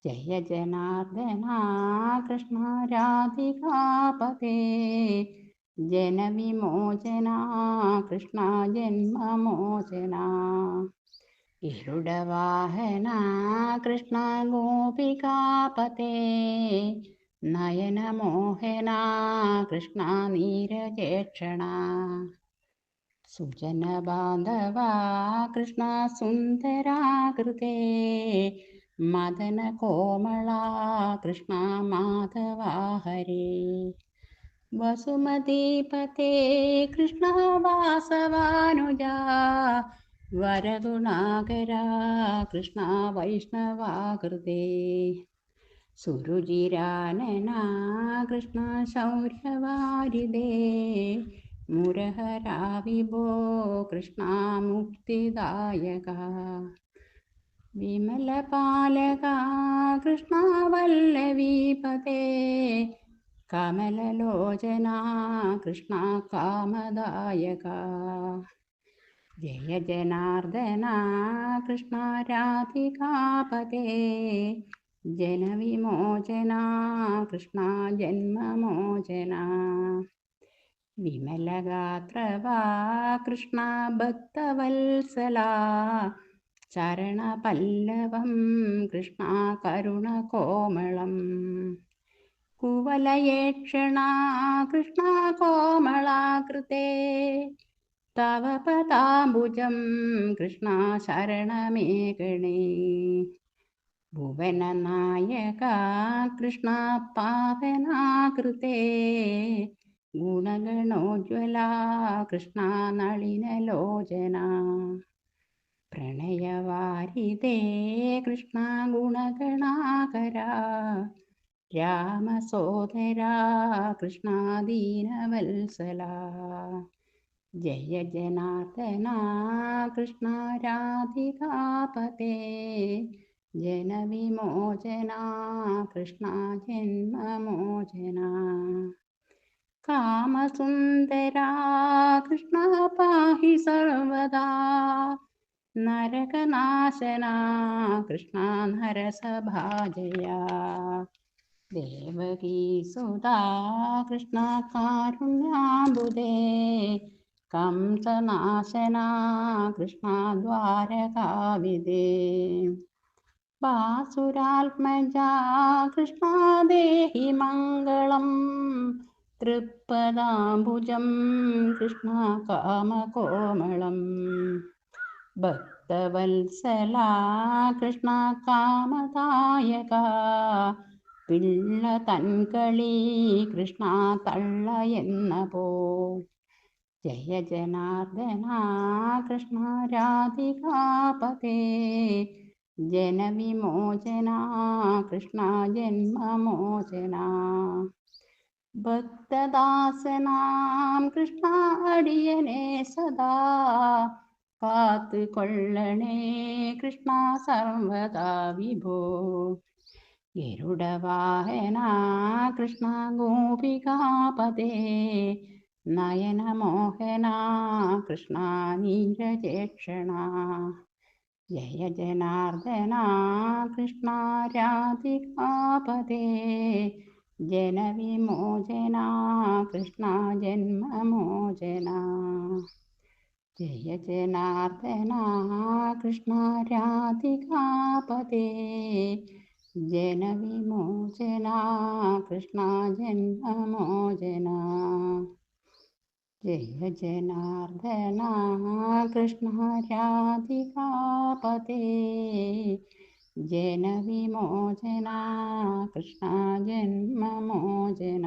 ജയ ജനാർദ്ദന കൃഷ്ണ രാധികാപതേ ജനവിമോചന കൃഷ്ണ ജന്മമോചന ഗരുഡവാഹന കൃഷ്ണ ഗോപികാപതേ നയനമോഹന കൃഷ്ണ നീരജേക്ഷണ സുജനബാന്ധവ കൃഷ്ണ സുന്ദരാകൃതേ മദനകോമള കൃഷ്ണ മാധവ ഹരേ വസുമതീപതേ കൃഷ്ണ വാസവാനുജ വരഗുണാകര കൃഷ്ണ വൈഷ്ണവാകൃതേ സുരുചിരാനന കൃഷ്ണ ശൗര്യവാരിദേ മുരഹരാ വിഭോ കൃഷ്ണ മുക്തിദായക വിമലപാലക കൃഷ്ണ വല്ലവീപതേ കമലലോചന കൃഷ്ണ കാമദായക ജയ ജനാർദ്ദന കൃഷ്ണ രാധികാപതേ ജനവിമോചന കൃഷ്ണ ജന്മമോചന വിമലഗാത്രവാ കൃഷ്ണ ഭക്തവത്സല ചരണപല്ലവം കൃഷ്ണ കരുണകോമളം കുവലയേക്ഷണ കൃഷ്ണ കോമളാകൃതേ തവ പദാംബുജം കൃഷ്ണ ശരണമേകണേ ഭുവനനായക കൃഷ്ണ പാവനാകൃതേ ഗുണഗണോജ്വല കൃഷ്ണ നളിനലോചന പ്രണയവാരിതേ കൃഷ്ണ ഗുണഗണാകര രാമസോദര കൃഷ്ണ ദീനവത്സല ജയ ജനാർദ്ദന കൃഷ്ണ രാധികാപതേ ജനവിമോചന കൃഷ്ണ ജന്മമോചന കാമസുന്ദരാ കൃഷ്ണ പാഹി സർവദാ നരകനാശന കൃഷ്ണ നരസഭാജയ ദേവകീസുതാ കൃഷ്ണ കാരുണ്യാംബുദേ കംസനാശന കൃഷ്ണ ദ്വാരകാവിദേ വാസുരാത്മജാ കൃഷ്ണ ദേഹി മംഗളം തൃപ്പദാംബുജം കൃഷ്ണ കാമകോമളം ഭക്തവത്സല കൃഷ്ണ കാമദായക പിള്ള തൻകളി കൃഷ്ണ തള്ള എന്ന പോ ജയ ജനാർദ്ദന കൃഷ്ണ രാധികാപതേ ജനവിമോചന കൃഷ്ണ ജന്മമോചന ഭക്തദാസനാം കൃഷ്ണ അടിയനെ സദാ കാത്തുകൊള്ളണേ കൃഷ്ണ സർവദാ വിഭോ ഗരുഡവാഹന കൃഷ്ണ ഗോപികാപതേ നയനമോഹന കൃഷ്ണ നീരജേക്ഷണ ജയ ജനാർദ്ദന കൃഷ്ണ രാധികാപതേ ജനവിമോചന കൃഷ്ണ ജന്മമോചന ജയ ജനാർദ്ദന കൃഷ്ണ രാധികാപതേ ജനവിമോചന കൃഷ്ണ ജന്മമോചന ജയ ജനാർദ്ദന കൃഷ്ണ രാധികാപതേ ജനവിമോചന കൃഷ്ണ ജന്മമോചന